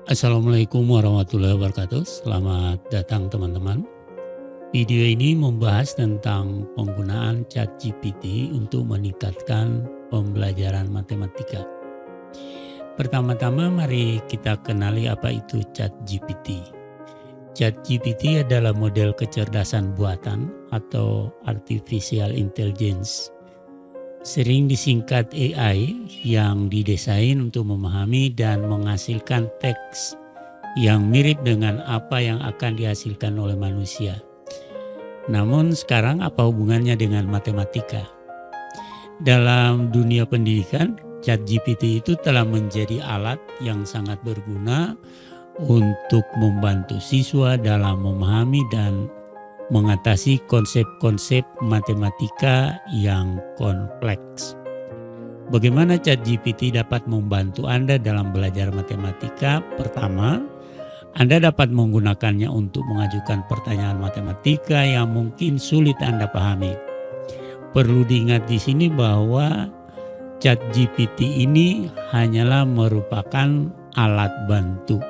Assalamualaikum warahmatullahi wabarakatuh. Selamat datang teman-teman. Video ini membahas tentang penggunaan ChatGPT untuk meningkatkan pembelajaran matematika. Pertama-tama mari kita kenali apa itu ChatGPT. ChatGPT adalah model kecerdasan buatan atau artificial intelligence. Sering disingkat AI yang didesain untuk memahami dan menghasilkan teks yang mirip dengan apa yang akan dihasilkan oleh manusia. Namun sekarang apa hubungannya dengan matematika? Dalam dunia pendidikan, ChatGPT itu telah menjadi alat yang sangat berguna untuk membantu siswa dalam memahami dan mengatasi konsep-konsep matematika yang kompleks. Bagaimana ChatGPT dapat membantu Anda dalam belajar matematika? Pertama, Anda dapat menggunakannya untuk mengajukan pertanyaan matematika yang mungkin sulit Anda pahami. Perlu diingat di sini bahwa ChatGPT ini hanyalah merupakan alat bantu.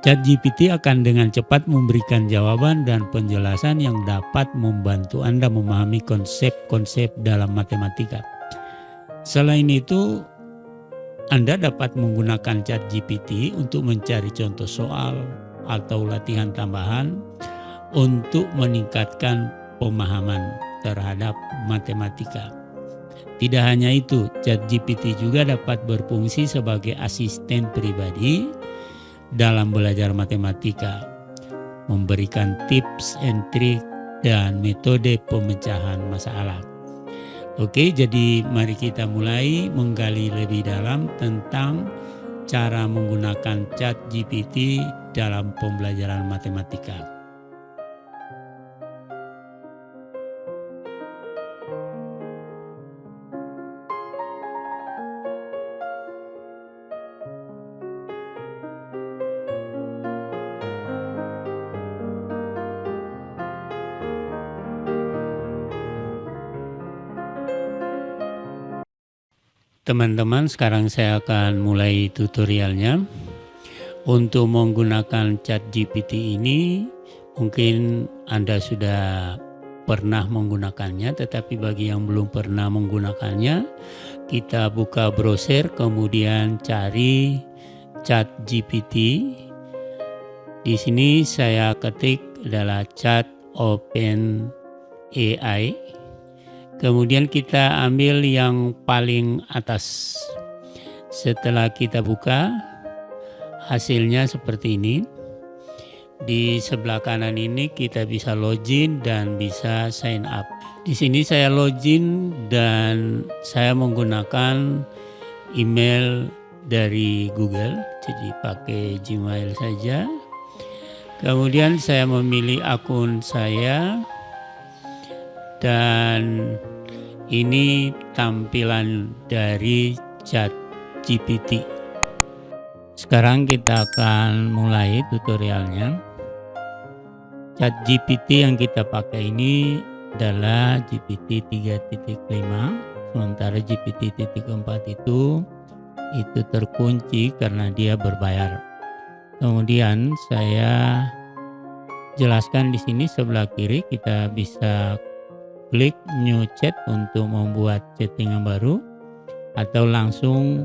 ChatGPT akan dengan cepat memberikan jawaban dan penjelasan yang dapat membantu Anda memahami konsep-konsep dalam matematika. Selain itu, Anda dapat menggunakan ChatGPT untuk mencari contoh soal atau latihan tambahan untuk meningkatkan pemahaman terhadap matematika. Tidak hanya itu, ChatGPT juga dapat berfungsi sebagai asisten pribadi dalam belajar matematika, memberikan tips and trik dan metode pemecahan masalah. Oke, jadi mari kita mulai menggali lebih dalam tentang cara menggunakan ChatGPT dalam pembelajaran matematika. Teman-teman, sekarang saya akan mulai tutorialnya. Untuk menggunakan ChatGPT ini, mungkin Anda sudah pernah menggunakannya, tetapi bagi yang belum pernah menggunakannya, kita buka browser, kemudian cari ChatGPT. Di sini saya ketik adalah Chat Open AI. Kemudian kita ambil yang paling atas. Setelah kita buka, hasilnya seperti ini. Di sebelah kanan ini kita bisa login dan bisa sign up. Di sini saya login dan saya menggunakan email dari Google, jadi pakai Gmail saja. Kemudian saya memilih akun saya. Dan ini tampilan dari ChatGPT. Sekarang kita akan mulai tutorialnya. ChatGPT yang kita pakai ini adalah GPT 3.5, sementara GPT 4 itu terkunci karena dia berbayar. Kemudian saya jelaskan di sini sebelah kiri kita bisa klik new chat untuk membuat chattingan baru, atau langsung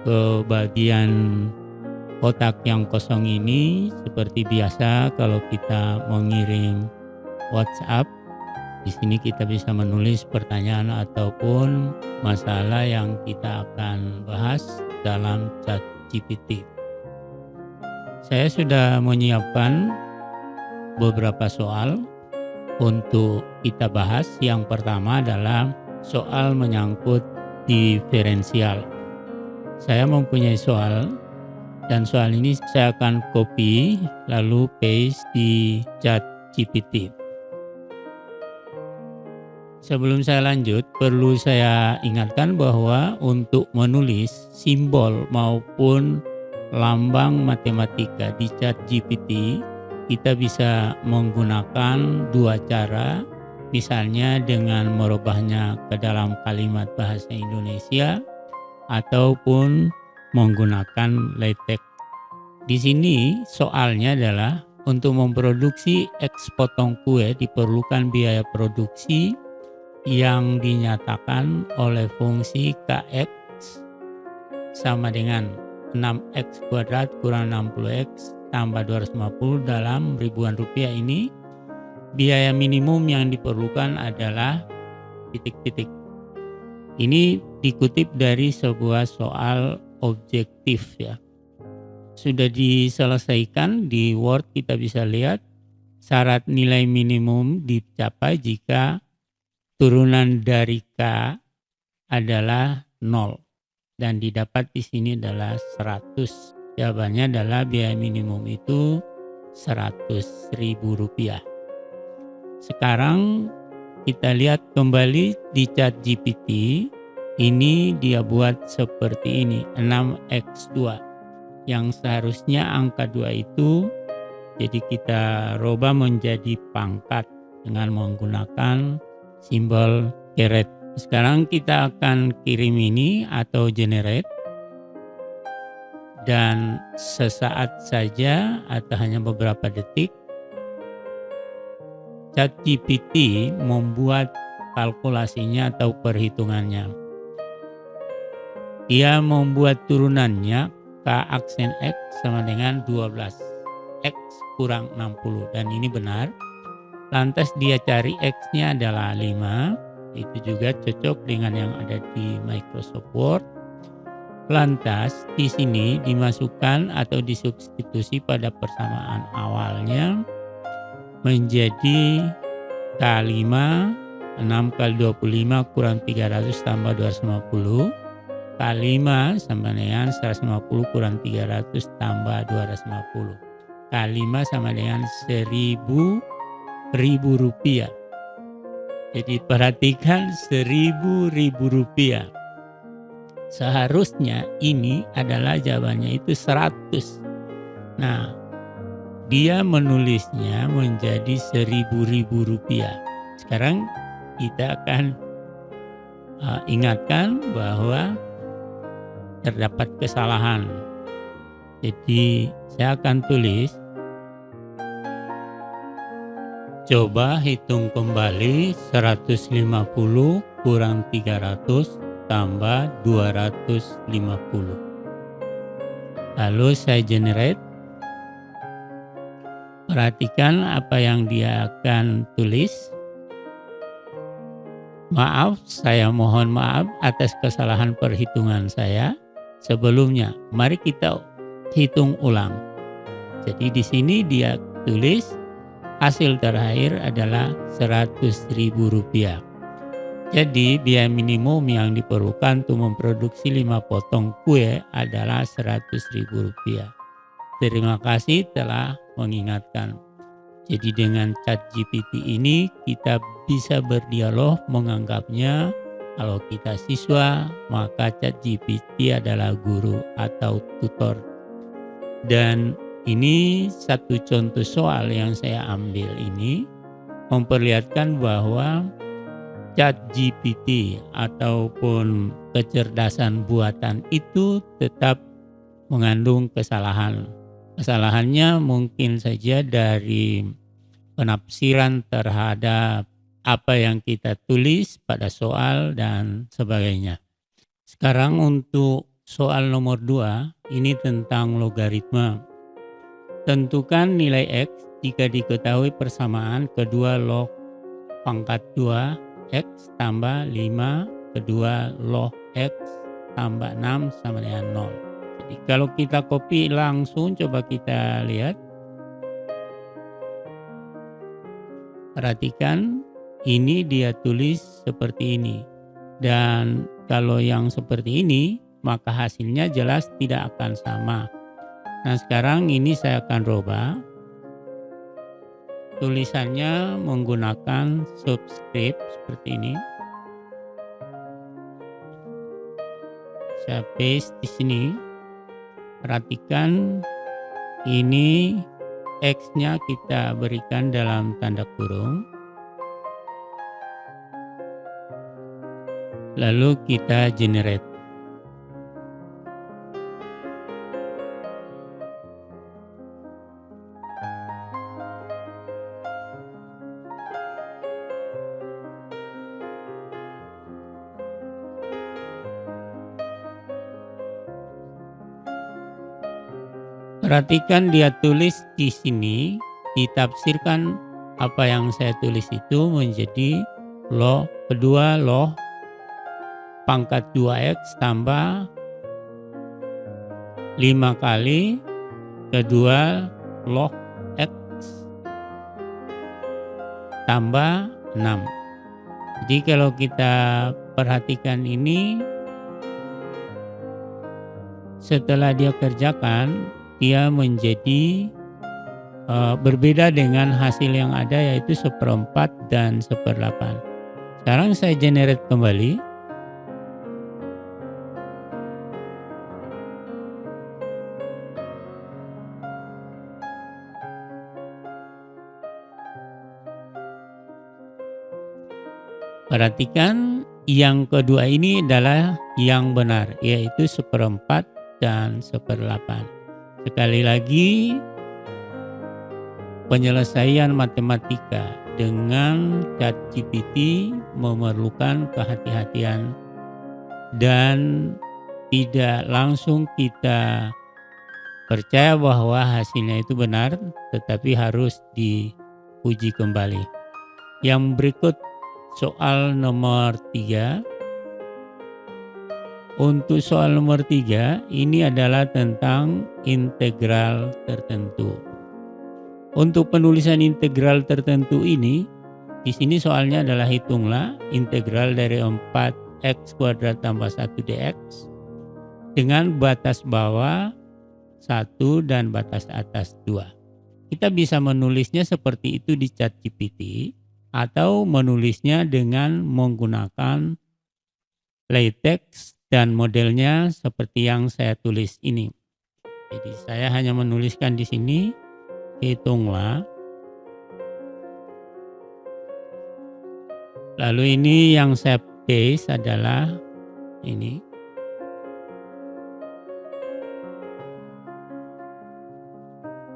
ke bagian kotak yang kosong ini seperti biasa kalau kita mengirim WhatsApp. Di sini kita bisa menulis pertanyaan ataupun masalah yang kita akan bahas dalam ChatGPT. Saya sudah menyiapkan beberapa soal untuk kita bahas. Yang pertama adalah soal menyangkut diferensial. Saya mempunyai soal dan soal ini saya akan copy lalu paste di ChatGPT. Sebelum saya lanjut, perlu saya ingatkan bahwa untuk menulis simbol maupun lambang matematika di ChatGPT, kita bisa menggunakan dua cara, misalnya dengan merubahnya ke dalam kalimat bahasa Indonesia ataupun menggunakan LaTeX Di sini soalnya adalah untuk memproduksi X potong kue diperlukan biaya produksi yang dinyatakan oleh fungsi Kx sama dengan 6x kuadrat kurang 60x tambah 250 dalam ribuan rupiah ini. Biaya minimum yang diperlukan adalah titik-titik. Ini dikutip dari sebuah soal objektif ya. Sudah diselesaikan di Word, kita bisa lihat syarat nilai minimum dicapai jika turunan dari K adalah 0 dan didapat di sini adalah 100. Jawabannya adalah biaya minimum itu Rp100.000. Sekarang kita lihat kembali di ChatGPT. Ini dia buat seperti ini, 6x2. Yang seharusnya angka 2 itu jadi kita rubah menjadi pangkat dengan menggunakan simbol caret. Sekarang kita akan kirim ini atau generate, dan sesaat saja atau hanya beberapa detik ChatGPT membuat kalkulasinya atau perhitungannya. Dia membuat turunannya K aksen X sama dengan 12 X kurang 60, dan ini benar. Lantas dia cari X-nya adalah 5, itu juga cocok dengan yang ada di Microsoft Word. Lantas di sini dimasukkan atau disubstitusi pada persamaan awalnya menjadi K5, 6 kali 25 kurang 300 tambah 250. K5 sama dengan 150 kurang 300 tambah 250. K5 sama dengan 1.000 rupiah. Jadi perhatikan 1.000 rupiah. Seharusnya ini adalah jawabannya itu 100. Nah, dia menulisnya menjadi 1.000 rupiah. Sekarang kita akan ingatkan bahwa terdapat kesalahan. Jadi saya akan tulis, coba hitung kembali 150 kurang 300 tambah 250. Lalu saya generate. Perhatikan apa yang dia akan tulis. Maaf, saya mohon maaf atas kesalahan perhitungan saya sebelumnya. Mari kita hitung ulang. Jadi di sini dia tulis hasil terakhir adalah 100.000 rupiah. Jadi biaya minimum yang diperlukan untuk memproduksi 5 potong kue adalah 100.000 rupiah. Terima kasih telah mengingatkan. Jadi dengan ChatGPT ini kita bisa berdialog, menganggapnya kalau kita siswa maka ChatGPT adalah guru atau tutor. Dan ini satu contoh soal yang saya ambil ini memperlihatkan bahwa ChatGPT ataupun kecerdasan buatan itu tetap mengandung kesalahan. Kesalahannya mungkin saja dari penafsiran terhadap apa yang kita tulis pada soal dan sebagainya. Sekarang untuk soal nomor 2, ini tentang logaritma. Tentukan nilai X jika diketahui persamaan kedua log pangkat 2 X tambah 5 kedua log X tambah 6 sama dengan 0. Jadi kalau kita copy langsung, coba kita lihat. Perhatikan, ini dia tulis seperti ini. Dan kalau yang seperti ini, maka hasilnya jelas tidak akan sama. Nah sekarang ini saya akan rubah. Tulisannya menggunakan subscript seperti ini. Saya paste di sini. Perhatikan, ini X-nya kita berikan dalam tanda kurung. Lalu kita generate. Perhatikan dia tulis di sini, ditafsirkan apa yang saya tulis itu menjadi log kedua log pangkat 2x tambah 5 kali kedua log x tambah 6. Jadi kalau kita perhatikan ini, setelah dia kerjakan, dia menjadi berbeda dengan hasil yang ada, yaitu 1/4 dan 1/8. Sekarang saya generate kembali. Perhatikan yang kedua ini adalah yang benar, yaitu 1/4 dan 1/8. Sekali lagi, penyelesaian matematika dengan ChatGPT memerlukan kehati-hatian dan tidak langsung kita percaya bahwa hasilnya itu benar, tetapi harus diuji kembali. Yang berikut soal nomor 3. Untuk soal nomor 3 ini adalah tentang integral tertentu. Untuk penulisan integral tertentu ini, di sini soalnya adalah hitunglah integral dari 4x kuadrat tambah 1 dx dengan batas bawah 1 dan batas atas 2. Kita bisa menulisnya seperti itu di ChatGPT atau menulisnya dengan menggunakan LaTeX dan modelnya seperti yang saya tulis ini. Jadi saya hanya menuliskan di sini, hitunglah. Lalu ini yang saya paste adalah ini.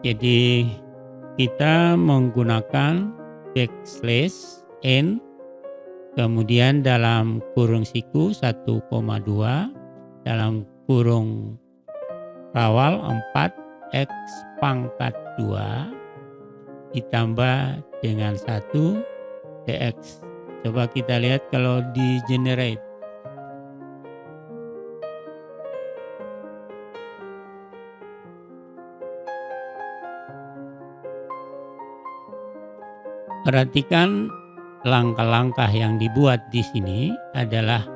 Jadi kita menggunakan backslash n, kemudian dalam kurung siku 1,2, dalam kurung rawal 4x pangkat 2 ditambah dengan 1 dx. Coba kita lihat kalau di generate. Perhatikan langkah-langkah yang dibuat di sini adalah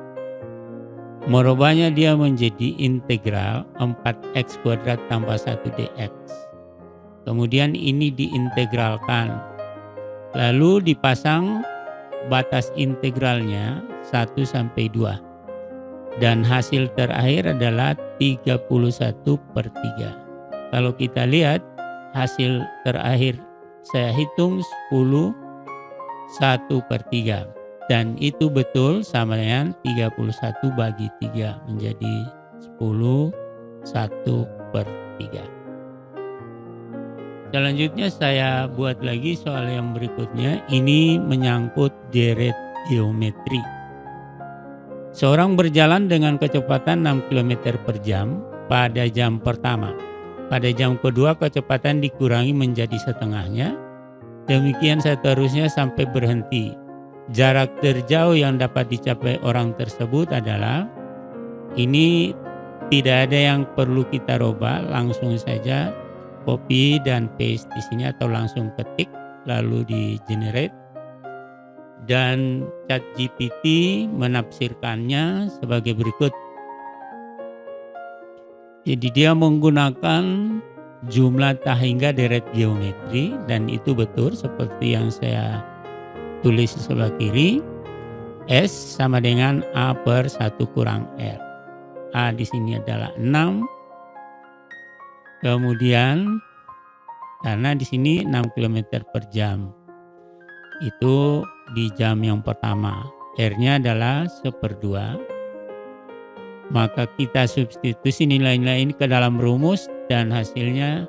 merubahnya dia menjadi integral 4x kuadrat tambah 1 dx. Kemudian ini diintegralkan. Lalu dipasang batas integralnya 1 sampai 2. Dan hasil terakhir adalah 31/3. Kalau kita lihat hasil terakhir saya hitung 10 1/3, dan itu betul sama dengan 31 bagi 3 menjadi 10 1/3. Selanjutnya saya buat lagi soal yang berikutnya. Ini menyangkut deret geometri. Seorang berjalan dengan kecepatan 6 km per jam pada jam pertama. Pada jam kedua kecepatan dikurangi menjadi setengahnya. Demikian seterusnya sampai berhenti. Jarak terjauh yang dapat dicapai orang tersebut adalah, ini tidak ada yang perlu kita rubah, langsung saja copy dan paste di sini atau langsung ketik lalu di generate. Dan ChatGPT menafsirkannya sebagai berikut. Jadi dia menggunakan jumlah tak hingga deret geometri, dan itu betul seperti yang saya tulis di sebelah kiri. S sama dengan A per 1 kurang R. A di sini adalah 6. Kemudian karena di sini 6 km per jam. Itu di jam yang pertama. R-nya adalah 1/2. Maka kita substitusi nilai-nilai ini ke dalam rumus dan hasilnya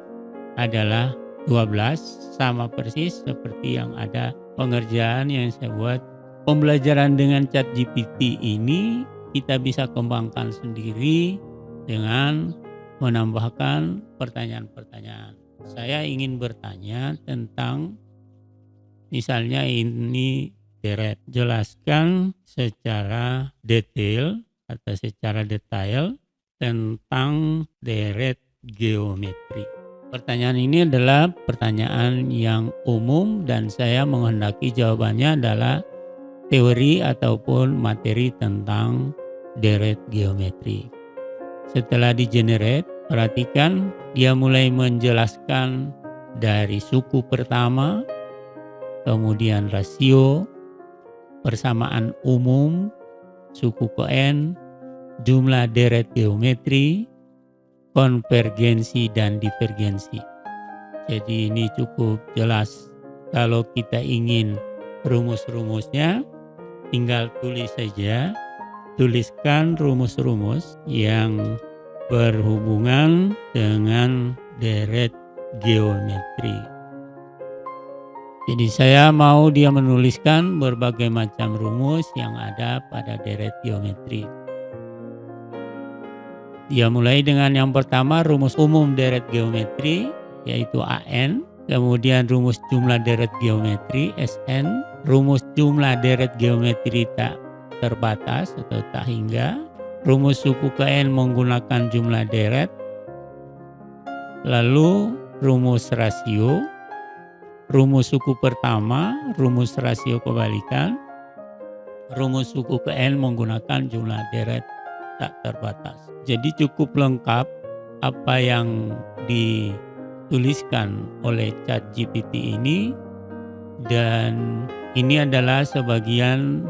adalah 12, sama persis seperti yang ada pengerjaan yang saya buat. Pembelajaran dengan ChatGPT ini kita bisa kembangkan sendiri dengan menambahkan pertanyaan-pertanyaan. Saya ingin bertanya tentang misalnya ini deret, jelaskan secara detail atau secara detail tentang deret geometri. Pertanyaan ini adalah pertanyaan yang umum dan saya menghendaki jawabannya adalah teori ataupun materi tentang deret geometri. Setelah di-generate, perhatikan dia mulai menjelaskan dari suku pertama, kemudian rasio, persamaan umum, suku Cohen, jumlah deret geometri, konvergensi dan divergensi. Jadi ini cukup jelas. Kalau kita ingin rumus-rumusnya, tinggal tulis saja. Tuliskan rumus-rumus yang berhubungan dengan deret geometri. Jadi saya mau dia menuliskan berbagai macam rumus yang ada pada deret geometri. Dia mulai dengan yang pertama, rumus umum deret geometri, yaitu AN. Kemudian rumus jumlah deret geometri, SN. Rumus jumlah deret geometri tak terbatas atau tak hingga. Rumus suku Kn menggunakan jumlah deret. Lalu rumus rasio. Rumus suku pertama, rumus rasio kebalikan. Rumus suku Kn menggunakan jumlah deret tak terbatas. Jadi cukup lengkap apa yang dituliskan oleh ChatGPT ini, dan ini adalah sebagian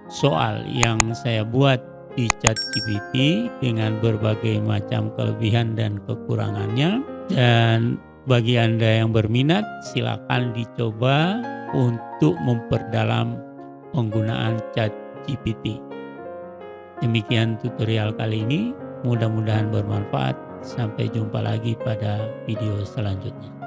soal yang saya buat di ChatGPT dengan berbagai macam kelebihan dan kekurangannya. Dan bagi Anda yang berminat, silakan dicoba untuk memperdalam penggunaan ChatGPT. Demikian tutorial kali ini, mudah-mudahan bermanfaat. Sampai jumpa lagi pada video selanjutnya.